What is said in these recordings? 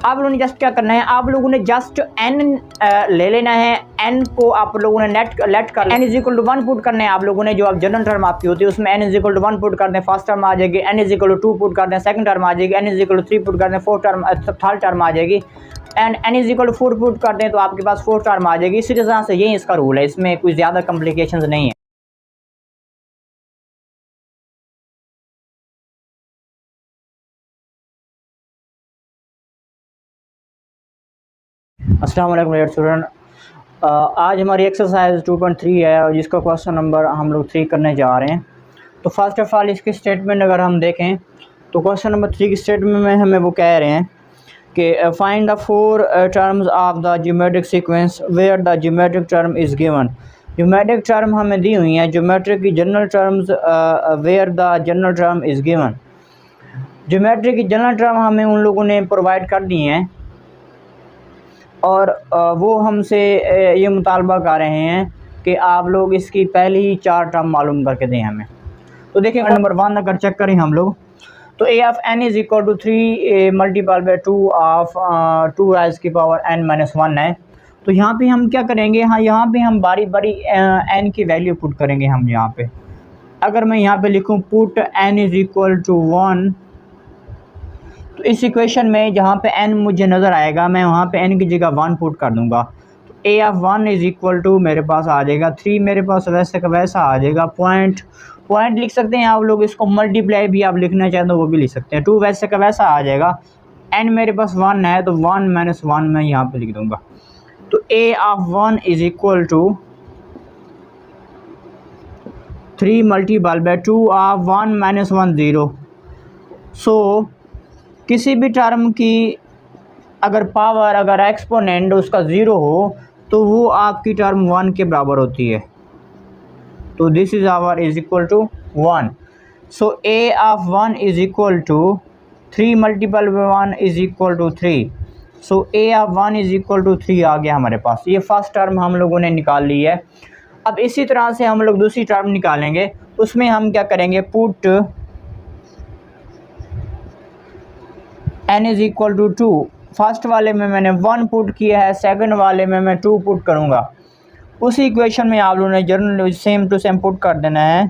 आप लोगों ने जस्ट क्या करना है, आप लोगों ने जस्ट n ले लेना है। n को आप लोगों ने लेट कर n is equal to 1 put करना है आप लोगों ने। जो आप जनरल टर्म आपकी होती है उसमें n is equal to 1 put कर दें, फर्स्ट टर्म आ जाएगी। n is equal to 2 put कर दें, सेकंड टर्म आ जाएगी। n is equal to 3 put कर दें, फोर्थ टर्म थर्ड टर्म आ जाएगी। And n is equal to 4 put कर दें तो आपके पास फोर्थ टर्म आ जाएगी। इसी तरह से यही इसका रूल है, इसमें कोई ज़्यादा कॉम्प्लिकेशंस नहीं है। अस्सलाम वालेकुम स्टूडेंट, आज हमारी एक्सरसाइज 2.3 है और जिसका क्वेश्चन नंबर हम लोग 3 करने जा रहे हैं। तो फर्स्ट ऑफ ऑल इसकी स्टेटमेंट अगर हम देखें तो क्वेश्चन नंबर 3 की स्टेटमेंट में हमें वो कह रहे हैं कि find the 4 terms of the geometric sequence where the geometric term is given. Geometric term हमें दी हुई हैं, ज्योमेट्रिक की general terms where the general term is given. Geometric की जनरल टर्म हमें उन लोगों ने प्रोवाइड कर दी हैं और वो हमसे ये मुतालबा कर रहे हैं कि आप लोग इसकी पहली ही 4 टर्म मालूम करके दें हमें। तो देखिए नंबर 1 अगर चेक करें हम लोग तो a of n is equal to 3 multiple by 2 of 2 raise की पावर n माइनस 1 है। तो यहाँ पे हम क्या करेंगे, हाँ यहाँ पे हम बारी बारी n की वैल्यू पुट करेंगे। हम यहाँ पे अगर मैं यहाँ पे लिखूँ put n is equal to 1, तो इस इक्वेशन में जहाँ पे n मुझे नज़र आएगा मैं वहाँ पे n की जगह 1 पुट कर दूँगा। तो a of 1 is equal to मेरे पास आ जाएगा 3, मेरे पास वैसे का वैसा आ जाएगा। पॉइंट लिख सकते हैं आप लोग, इसको मल्टीप्लाई भी आप लिखना चाहें तो वो भी लिख सकते हैं। 2 वैसे का वैसा आ जाएगा। n मेरे पास 1 है तो 1 माइनस 1 मैं यहाँ पे लिख दूँगा। तो a of 1 is equal to 3 multiple by 2 of 1 minus 1 0। So किसी भी टर्म की अगर पावर अगर एक्सपोनेंट उसका 0 हो तो वो आपकी टर्म 1 के बराबर होती है। तो this is our is equal to 1। So a of 1 is equal to 3 multiple by 1 is equal to 3। So a of 1 is equal to 3 आ गया हमारे पास। ये फर्स्ट टर्म हम लोगों ने निकाल ली है। अब इसी तरह से हम लोग दूसरी टर्म निकालेंगे। उसमें हम क्या करेंगे, put n is equal to 2। First वाले में मैंने 1 पुट किया है, सेकंड वाले में मैं 2 पुट करूँगा। उसी इक्वेशन में आप लोगों ने general same to same put कर देना है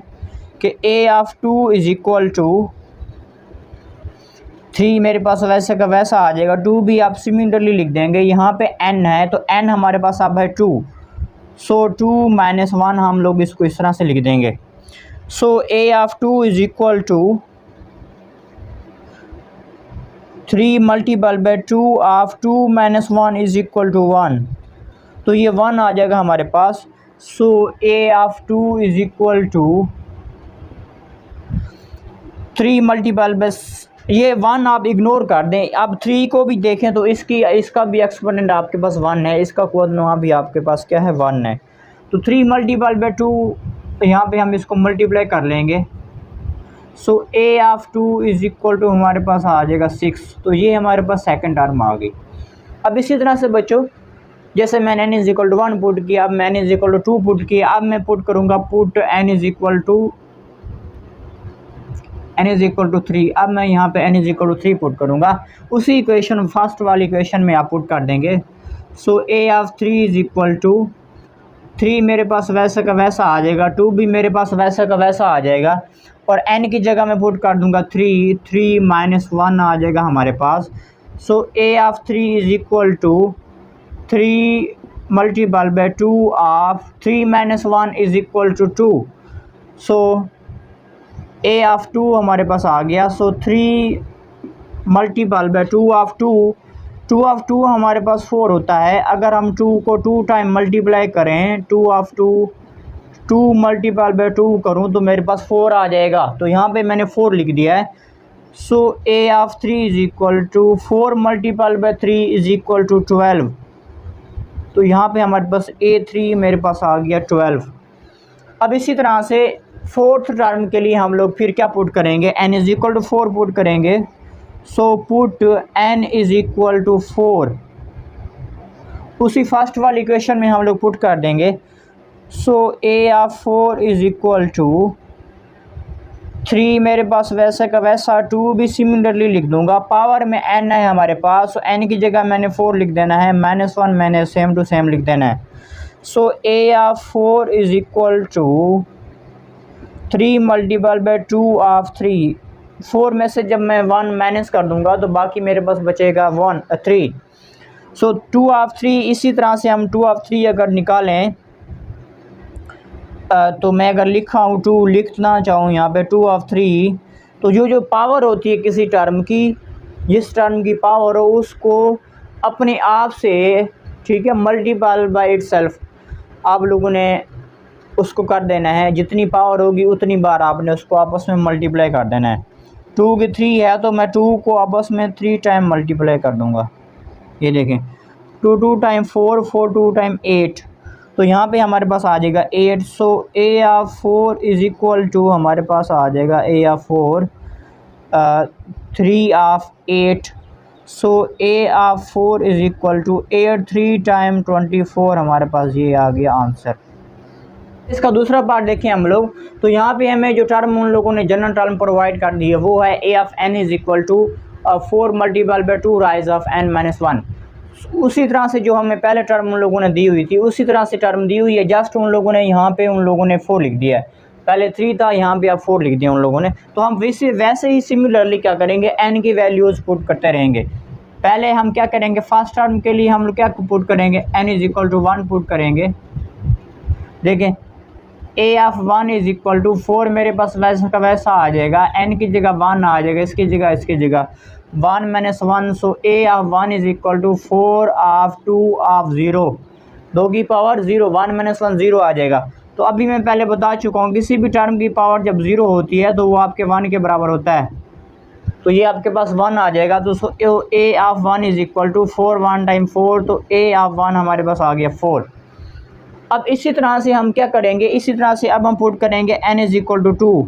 कि a of 2 is equal to 3 मेरे पास वैसे का वैसा आ जाएगा। 2 भी आप सिमिलरली लिख देंगे। यहाँ पे n है तो n हमारे पास अब है 2। सो 2 माइनस 1 हम लोग इसको इस तरह से लिख देंगे। So a of 2 is equal to 3 multiple by 2 of 2 minus 1 is equal to 1। तो ये 1 आ जाएगा हमारे पास। So a of 2 is equal to 3 multiple by, ये 1 आप इग्नोर कर दें। अब 3 को भी देखें तो इसका भी एक्सपोनेंट आपके पास 1 है, इसका कोऑर्डिनेट भी आपके पास क्या है, 1 है। तो 3 मल्टीपल बाई 2 यहाँ पे हम इसको मल्टीप्लाई कर लेंगे। So a of 2 is equal to हमारे पास आ जाएगा 6। तो ये हमारे पास सेकंड टर्म आ गई। अब इसी तरह से बच्चों जैसे मैंने n is equal to 1 put किया, अब मैंने इज़ इक्वल टू 2 पुट किया, अब मैं पुट करूँगा put n is equal to 3। अब मैं यहाँ पे n is equal to 3 put करूँगा। उसी इक्वेशन फर्स्ट वाली इक्वेशन में आप पुट कर देंगे। So a of 3 is equal to 3 मेरे पास वैसा का वैसा आ जाएगा, 2 भी मेरे पास वैसा का वैसा आ जाएगा और n की जगह मैं पुट कर दूंगा 3 माइनस 1 आ जाएगा हमारे पास। So a of 3 is equal to 3 multiple by 2 of 3 minus 1 is equal to 2। So a of 2 हमारे पास आ गया। So 3 multiple by 2 of 2 of 2 हमारे पास 4 होता है। अगर हम 2 को 2 टाइम मल्टीप्लाई करें, 2 ऑफ 2 मल्टीपल बाई 2 करूँ तो मेरे पास 4 आ जाएगा। तो यहाँ पे मैंने 4 लिख दिया है। So a of 3 is equal to 4 multiple by 3 is equal to 12। तो यहाँ पे हमारे पास a3 मेरे पास आ गया 12। अब इसी तरह से फोर्थ टर्म के लिए हम लोग फिर क्या पुट करेंगे, n is equal to 4 put करेंगे। So put n is equal to 4 उसी फर्स्ट वाली इक्वेशन में हम लोग पुट कर देंगे। So a of 4 is equal to 3 मेरे पास वैसे का वैसा, 2 भी सिमिलरली लिख दूंगा। पावर में n है हमारे पास, तो n की जगह मैंने 4 लिख देना है, -1 मैंने सेम टू सेम लिख देना है। So a of 4 is equal to 3 multiple by 2 of 3। 4 में से जब मैं 1 माइनस कर दूंगा तो बाकी मेरे पास बचेगा 3। सो 2 ऑफ 3, इसी तरह से हम 2 ऑफ 3 अगर निकालें तो मैं अगर लिखा हूँ 2, लिखना चाहूँ यहाँ पे 2 ऑफ 3, तो जो पावर होती है किसी टर्म की, जिस टर्म की पावर हो उसको अपने आप से, ठीक है, मल्टीपल बाय इटसेल्फ आप लोगों ने उसको कर देना है। जितनी पावर होगी उतनी बार आपने उसको आपस में मल्टीप्लाई कर देना है। 2 की 3 है तो मैं 2 को आपस में 3 टाइम मल्टीप्लाई कर दूँगा। ये देखें, 2 टाइम 4, 2 टाइम 8, तो यहाँ पे हमारे पास आ जाएगा 8। So a of 4 is equal to हमारे पास आ जाएगा a of 4 3 of 8। So a of 4 is equal to 8 3 time 24, हमारे पास ये आ गया आंसर। इसका दूसरा पार्ट देखें हम लोग, तो यहाँ पे हमें जो टर्म उन लोगों ने जनरल टर्म प्रोवाइड कर दी है वो है a of n is equal to 4 multiple by 2 raise of n-1। उसी तरह से जो हमें पहले टर्म उन लोगों ने दी हुई थी उसी तरह से टर्म दी हुई है, जस्ट उन लोगों ने यहाँ पे उन लोगों ने 4 लिख दिया है। पहले 3 था, यहाँ पे अब 4 लिख दिया उन लोगों ने। तो हम वैसे ही सिमिलरली क्या करेंगे, n की वैल्यूज़ पुट करते रहेंगे। पहले हम क्या करेंगे, फर्स्ट टर्म के लिए हम लोग क्या पुट करेंगे, n is equal to 1 put करेंगे। देखें, a of 1 is equal to 4 मेरे पास वैसा का वैसा आ जाएगा, n की जगह 1 आ जाएगा, इसकी जगह 1 - 1। So a of 1 is equal to 4 of 2 of 0, 2 की पावर 0, 1 - 1 0 आ जाएगा। तो अभी मैं पहले बता चुका हूँ किसी भी टर्म की पावर जब 0 होती है तो वो आपके 1 के बराबर होता है, तो ये आपके पास 1 आ जाएगा। तो a of 1 is equal to 4, 1 time 4, तो a ऑफ 1 हमारे पास आ गया 4। अब इसी तरह से हम क्या करेंगे, इसी तरह से अब हम पुट करेंगे n is equal to 2।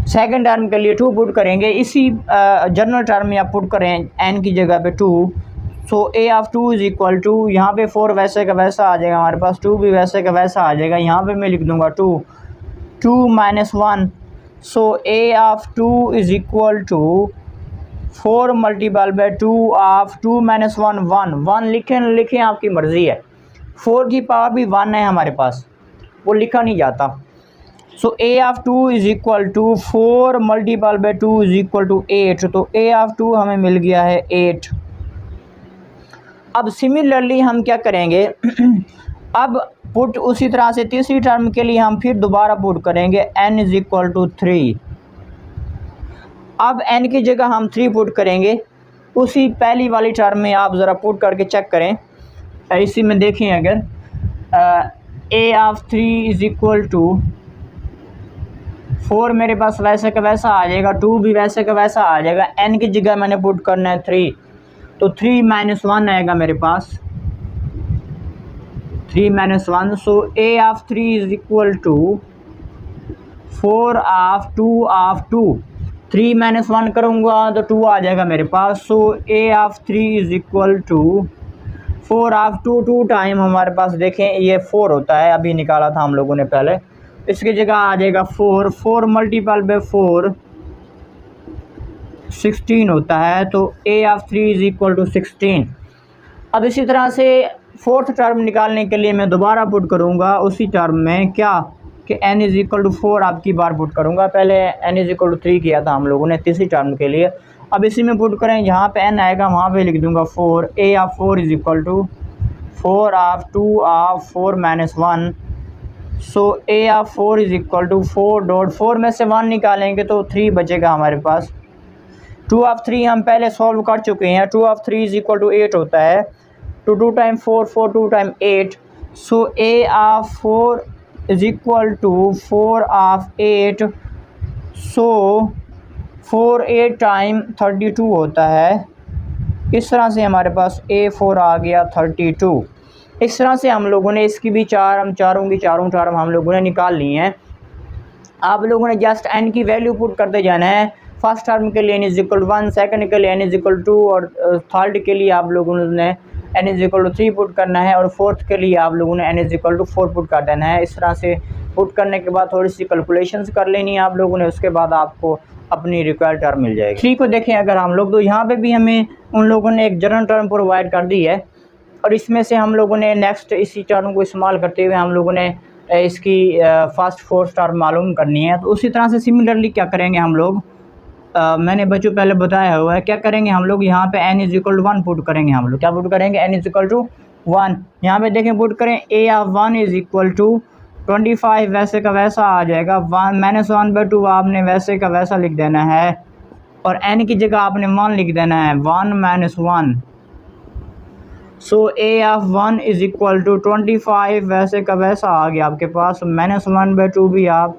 Second term के लिए 2 पुट करेंगे, इसी जनरल टर्म में आप पुट करें n की जगह पे 2। So a of 2 is equal to, यहाँ पे 4 वैसे का वैसा आ जाएगा हमारे पास, 2 भी वैसे का वैसा आ जाएगा। यहाँ पे मैं लिख दूँगा 2 - 1। So a of 2 is equal to 4 multiple by 2 of 2 - 1 1 लिखें आपकी मर्ज़ी है। 4 की पावर भी 1 है हमारे पास, वो लिखा नहीं जाता। So a of 2 is equal to 4 multiple by 2 is equal to 8, तो a ऑफ 2 हमें मिल गया है 8। अब सिमिलरली हम क्या करेंगे अब पुट उसी तरह से तीसरी टर्म के लिए हम फिर दोबारा पुट करेंगे n इज़ इक्वल टू 3। अब n की जगह हम 3 पुट करेंगे, उसी पहली वाली टर्म में आप ज़रा पुट करके चेक करें। इसी में देखें अगर a of 3 is equal to 4 मेरे पास वैसे का वैसा आ जाएगा, 2 भी वैसे का वैसा आ जाएगा। n की जगह मैंने पुट करना है 3, तो 3 - 1 आएगा मेरे पास, 3 - 1। So a of 3 is equal to 4 of 2 of 2, 3 - 1 करूँगा तो 2 आ जाएगा मेरे पास। So a of 3 is equal to 4 of 2 time हमारे पास देखें ये 4 होता है, अभी निकाला था हम लोगों ने पहले, इसकी जगह आ जाएगा 4 मल्टीपल बाय 4 16 होता है, तो a of 3 is equal to 16। अब इसी तरह से फोर्थ टर्म निकालने के लिए मैं दोबारा पुट करूँगा उसी टर्म में क्या कि n इज़ इक्वल टू 4 आपकी बार पुट करूँगा। पहले n इज़ इक्वल टू 3 किया था हम लोगों ने तीसरी टर्म के लिए। अब इसी में पुट करें, जहाँ पे n आएगा वहाँ पे लिख दूँगा 4। a of 4 is equal to 4 of 2 of 4 - 1। So a of 4 is equal to 4 में से 1 निकालेंगे तो 3 बचेगा हमारे पास। 2 ऑफ 3 हम पहले सॉल्व कर चुके हैं, 2 ऑफ 3 इज़ इक्वल टू 8 होता है, 2 time 4 2 time 8। So a of 4 is equal to 4 of 8। So 4 8 time 32 होता है। इस तरह से हमारे पास a4 आ गया 32। इस तरह से हम लोगों ने इसकी भी चारों टर्म हम लोगों ने निकाल ली हैं। आप लोगों ने जस्ट n की वैल्यू पुट करते जाना है। फर्स्ट टर्म के लिए n इज़ इक्वल 1, सेकंड के लिए n इज़ इक्वल 2 और थर्ड के लिए आप लोगों ने n is equal to 3 put करना है और फोर्थ के लिए आप लोगों ने n is equal to 4 put कर देना है। इस तरह से पुट करने के बाद थोड़ी सी कैलकुलेशंस कर लेनी है आप लोगों ने, उसके बाद आपको अपनी रिक्वायर्ड टर्म मिल जाएगी। 3 को देखें अगर हम लोग, तो यहाँ पे भी हमें उन लोगों ने एक जनरल टर्म प्रोवाइड कर दी है और इसमें से हम लोगों ने नेक्स्ट इसी टर्म को इस्तेमाल करते हुए हम लोगों ने इसकी फर्स्ट 4 टर्म मालूम करनी है। तो उसी तरह से सिमिलरली क्या करेंगे हम लोग, मैंने बच्चों पहले बताया हुआ है, क्या करेंगे हम लोग यहाँ पे n = 1 पुट करेंगे। हम लोग क्या पुट करेंगे, n = 1। यहाँ पे देखें पुट करें a of 1 = 25, वैसे का वैसा आ जाएगा। 1 - 1/2 आपने वैसे का वैसा लिख देना है और n की जगह आपने 1 लिख देना है, 1 - 1। सो a of 1 = 25, वैसे का वैसा आ गया आपके पास। -1/2 भी आप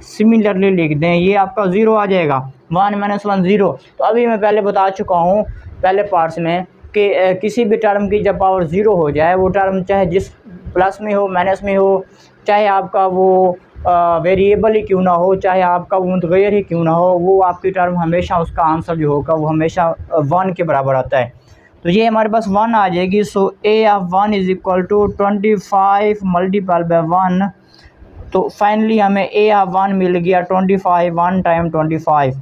सिमिलरली लिख दें, ये आपका 0 आ जाएगा। 1 - 1 0। तो अभी मैं पहले बता चुका हूँ पहले पार्ट्स में कि किसी भी टर्म की जब पावर 0 हो जाए, वो टर्म चाहे जिस प्लस में हो माइनस में हो, चाहे आपका वो वेरिएबल ही क्यों ना हो, चाहे आपका वो मुतगैर ही क्यों ना हो, वो आपकी टर्म हमेशा उसका आंसर जो होगा वो हमेशा 1 के बराबर आता है। तो ये हमारे पास 1 आ जाएगी। सो a of 1 = 25 × 1। तो फाइनली हमें a of 1 मिल गया 25, 1 × 25।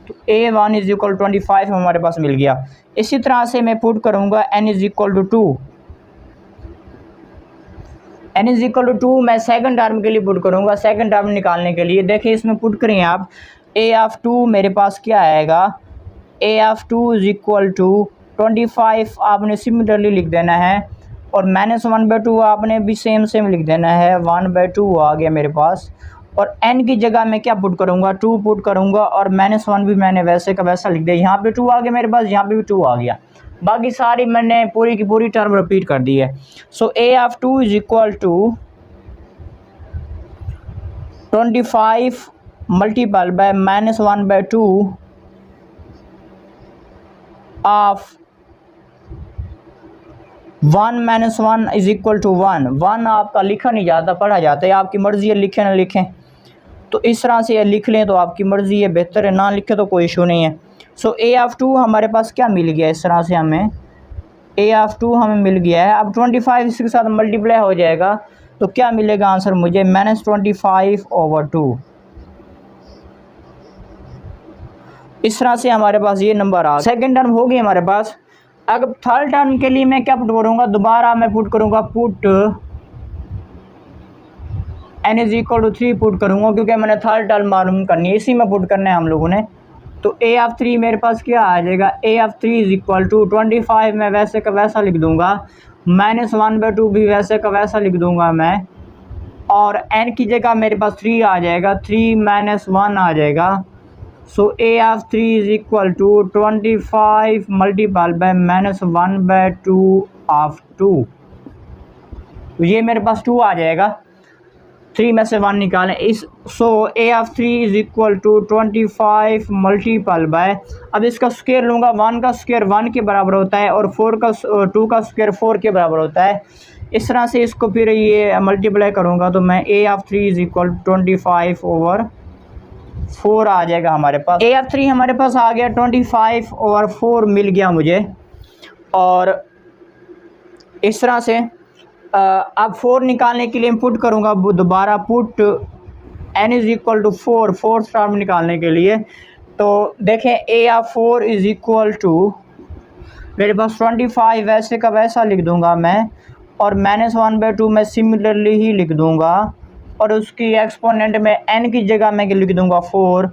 तो a1 = 25 हमारे पास मिल गया। इसी तरह से मैं पुट करूँगा n = 2। n = 2 मैं सेकंड टर्म के लिए पुट करूँगा। सेकंड टर्म निकालने के लिए देखिए इसमें पुट करें आप, a of 2 मेरे पास क्या आएगा, a of 2 = 25 आपने सिमिलरली लिख देना है और -1/2 आपने भी सेम लिख देना है, 1/2 आ गया मेरे पास। और n की जगह मैं क्या पुट करूँगा, 2 पुट करूँगा और -1 भी मैंने वैसे का वैसा लिख दिया। यहाँ पे 2 आ गया मेरे पास, यहाँ पे भी 2 आ गया। बाकी सारी मैंने पूरी की पूरी टर्म रिपीट कर दी है। So a of 2 = 25 × -1/2 of 1 - 1 = 1। 1 आपका लिखा नहीं जाता, पढ़ा जाता है, आपकी मर्ज़ी है लिखें ना लिखें। तो इस तरह से लिख लें तो आपकी मर्ज़ी है, बेहतर है, ना लिखे तो कोई इशू नहीं है। सो a of 2 हमारे पास क्या मिल गया, इस तरह से हमें a of 2 हमें मिल गया है। अब 25 इसके साथ मल्टीप्लाई हो जाएगा तो क्या मिलेगा आंसर मुझे, -25/2। इस तरह से हमारे पास ये नंबर आ गया। सेकेंड टर्म हो गई हमारे पास। अब थर्ड टर्म के लिए मैं क्या पुट करूँगा, दोबारा मैं पुट करूँगा पुट n = 3 पुट करूँगा, क्योंकि मैंने थर्ड टर्म मालूम करनी है, इसी में पुट करना है हम लोगों ने। तो a of 3 मेरे पास क्या आ जाएगा, a of 3 = 25 मैं वैसे का वैसा लिख दूँगा, -1/2 भी वैसे का वैसा लिख दूँगा मैं, और n की जगह मेरे पास 3 आ जाएगा, 3 - 1 आ जाएगा। So a of 3 = 25 × -1/2 of 2। तो ये मेरे पास 2 आ जाएगा, 3 में से 1 निकालें इस। सो a of 3 = 25 × अब इसका स्क्वायर लूँगा, 1 का स्क्वायर 1 के बराबर होता है और 2 का स्क्वायर 4 के बराबर होता है। इस तरह से इसको फिर ये मल्टीप्लाई करूँगा तो मैं a of 3 = 25/4 आ जाएगा हमारे पास। a of 3 हमारे पास आ गया, 25/4 मिल गया मुझे। और इस तरह से अब 4 निकालने के लिए पुट करूँगा दोबारा पुट n = 4 फोर्थ टर्म निकालने के लिए। तो देखें a of 4 = मेरे पास 25 वैसे का वैसा लिख दूँगा मैं, और -1/2 मैं सिमिलरली ही लिख दूँगा, और उसकी एक्सपोनेंट में n की जगह मैं लिख दूँगा 4,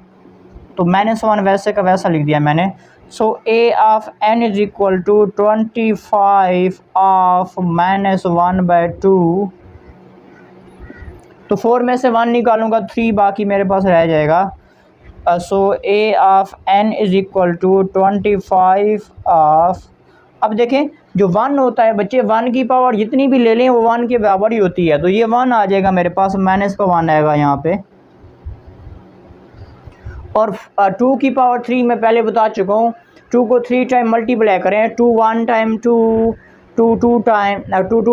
तो -1 वैसे का वैसा लिख दिया मैंने। सो a of n = 25 of -1/2। तो 4 में से 1 निकालूंगा, 3 बाकी मेरे पास रह जाएगा। So a of n = 25 of, अब देखें जो 1 होता है बच्चे, 1 की पावर जितनी भी ले लें वो 1 के बराबर ही होती है। तो ये 1 आ जाएगा मेरे पास, माइनस का 1 आएगा यहाँ पे। और 2 की पावर 3 मैं पहले बता चुका हूँ, 2 को 3 टाइम मल्टीप्लाई करें, 2 1 टाइम 2, 2 2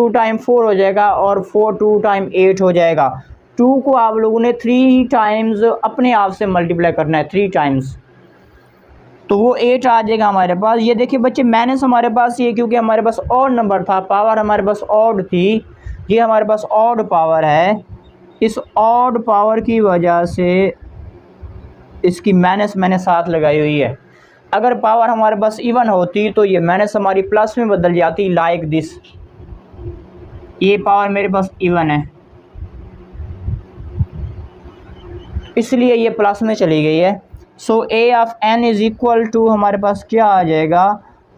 टाइम 4 हो जाएगा, और 4 2 टाइम 8 हो जाएगा। 2 को आप लोगों ने 3 टाइम्स अपने आप से मल्टीप्लाई करना है, 3 टाइम्स, तो वो 8 आ जाएगा हमारे पास। ये देखिए बच्चे माइनस हमारे पास ये, क्योंकि हमारे पास ऑड नंबर था, पावर हमारे पास ऑड थी, ये हमारे पास ऑड पावर है। इस ऑड पावर की वजह से इसकी माइनस मैंने साथ लगाई हुई है। अगर पावर हमारे पास इवन होती तो ये माइनस हमारी प्लस में बदल जाती, लाइक दिस। ये पावर मेरे पास इवन है, इसलिए ये प्लस में चली गई है। So A of N is equal to हमारे पास क्या आ जाएगा,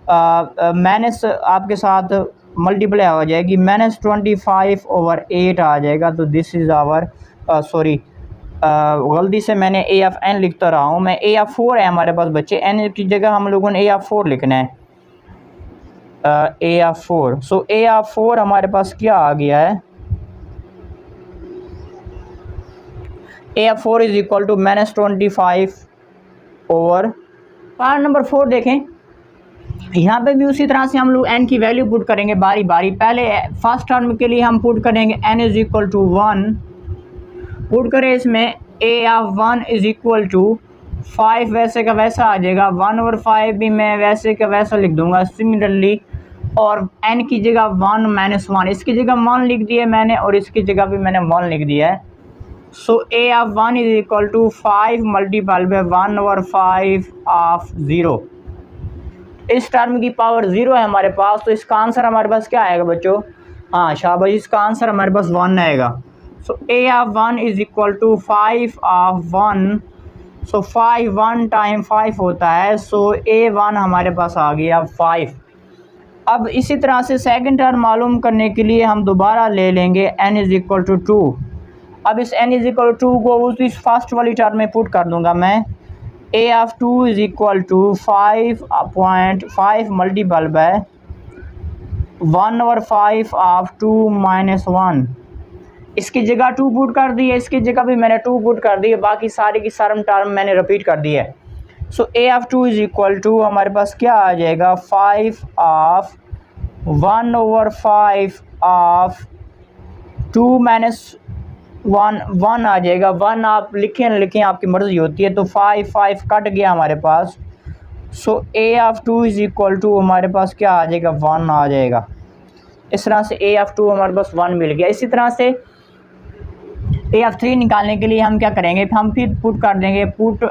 माइनस आपके साथ मल्टीप्लाई हो जाएगी, -25/8 आ जाएगा। तो दिस इज़ आवर सॉरी गलती से मैंने ए ऑफ एन लिखता रहा हूँ मैं। ए ऑफ 4 है हमारे पास बच्चे, एन की जगह हम लोगों ने ए ऑफ 4 लिखना है, A of 4। So A of 4 हमारे पास क्या आ गया है, A of 4 is equal to -25 over power number 4। देखें यहाँ पे भी उसी तरह से हम लोग n की वैल्यू पुट करेंगे बारी बारी। पहले फर्स्ट टर्म के लिए हम पुट करेंगे n is equal to 1, put करें इसमें a of 1 is equal to 5, वैसे का वैसा आ जाएगा। 1/5 भी मैं वैसे का वैसा लिख दूंगा सिमिलरली, और n की जगह 1 - 1, इसकी जगह 1 लिख दिया मैंने और इसकी जगह भी मैंने 1 लिख दिया है। So a of 1 is equal to 5 multiple by 1/5 of 0। इस टर्म की पावर 0 है हमारे पास, तो इसका आंसर हमारे पास क्या आएगा बच्चों, हाँ शाबाश, इसका आंसर हमारे पास 1 आएगा। So A of 1 is equal to 5 of 1। So 5 1 time 5 होता है, सो A1 हमारे पास आ गया 5। अब इसी तरह से सेकंड टर्म मालूम करने के लिए हम दोबारा ले लेंगे n इज़ इक्वल टू 2। अब इस n इज़ इक्वल टू 2 को उसी फर्स्ट वाली टर्म में पुट कर दूंगा मैं। a of 2 is equal to 5.5 multiple by 1/5 of 2 - 1। इसकी जगह 2 पुट कर दी है, इसकी जगह भी मैंने 2 पुट कर दी है, बाकी सारी की सारी टर्म मैंने रिपीट कर दी है। So a of 2 is equal to हमारे पास क्या आ जाएगा, 5 ऑफ 1/5 ऑफ 2 - 1 आ जाएगा। 1 आप लिखें न लिखें आपकी मर्ज़ी होती है। तो 5 कट गया हमारे पास। So a of 2 is equal to हमारे पास क्या आ जाएगा, 1 आ जाएगा। इस तरह से a ऑफ 2 हमारे पास 1 मिल गया। इसी तरह से a ऑफ 3 निकालने के लिए हम क्या करेंगे, हम फिर पुट कर देंगे, put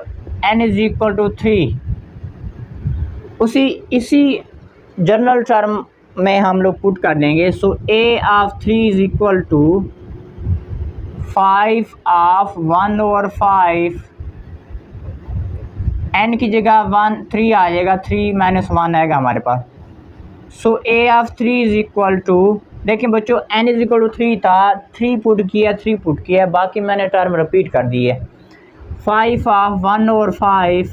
n is equal to 3। इसी जनरल टर्म में हम लोग पुट कर देंगे। So a of 3 is equal to 5 of 1/5, n की जगह 3 आ जाएगा, 3 - 1 आएगा हमारे पास। So a of 3 is equal to, देखिए बच्चों n इज़ इक्वल टू 3 था, 3 पुट किया, बाकी मैंने टर्म रिपीट कर दी है। 5 ऑफ 1/5,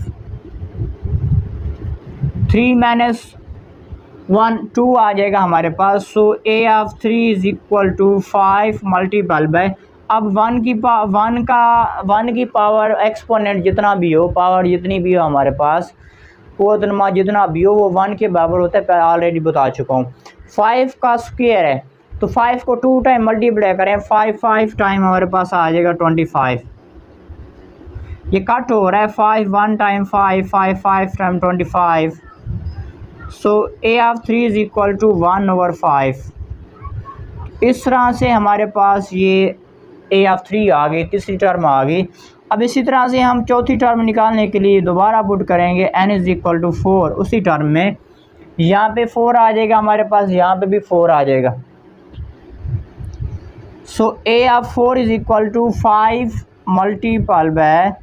3 - 1 2 आ जाएगा हमारे पास। So a of 3 is equal to 5 multiple by, अब 1 की पावर एक्सपोनेंट जितना भी हो, पावर जितनी भी हो हमारे पास, वो जितना भी हो वो 1 के बराबर होता है, ऑलरेडी बता चुका हूँ। 5 का स्क्वायर है, तो 5 को 2 टाइम मल्टीप्लाई करें, 5 टाइम हमारे पास आ जाएगा 25। ये कट हो रहा है, 5 1 time 5 time 25। So a of 3 is equal to 1/5। इस तरह से हमारे पास ये a ऑफ 3 आ गई, तीसरी टर्म आ गई। अब इसी तरह से हम चौथी टर्म निकालने के लिए दोबारा पुट करेंगे n इज़ इक्वल टू 4। उसी टर्म में यहाँ पे 4 आ जाएगा हमारे पास, यहाँ पे भी 4 आ जाएगा। So a of 4 is equal to 5 multiple by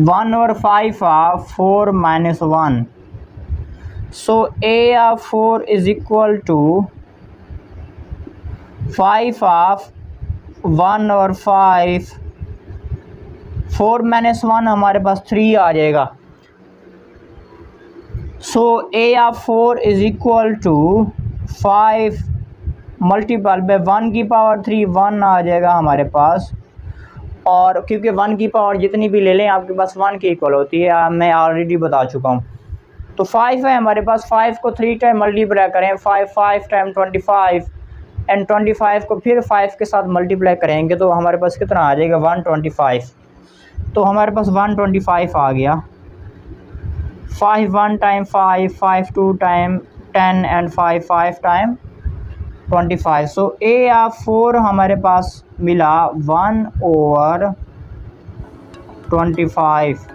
1/5 of 4 - 1। So a of 4 is equal to 5 of 1/5, 4 - 1 हमारे पास 3 आ जाएगा। So a of 4 is equal to 5 multiple by 1 की पावर 3, 1 आ जाएगा हमारे पास। और क्योंकि 1 की पावर जितनी भी ले लें आपके पास 1 की इक्वल होती है, मैं ऑलरेडी बता चुका हूँ। तो 5 है हमारे पास, 5 को 3 टाइम मल्टीप्लाई करें, 5 टाइम 25, एंड 25 को फिर 5 के साथ मल्टीप्लाई करेंगे तो हमारे पास कितना आ जाएगा, 125। तो हमारे पास 125 आ गया। 5 1 time 5, 5 2 time 10 and 5 time 25। So A of 4 हमारे पास मिला 1/25।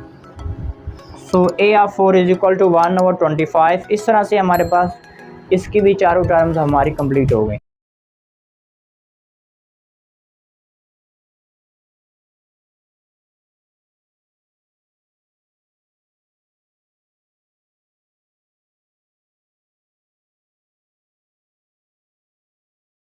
सो A of 4 is equal to 1/25। इस तरह से हमारे पास इसकी भी चारों टर्म्स हमारी कंप्लीट हो गई।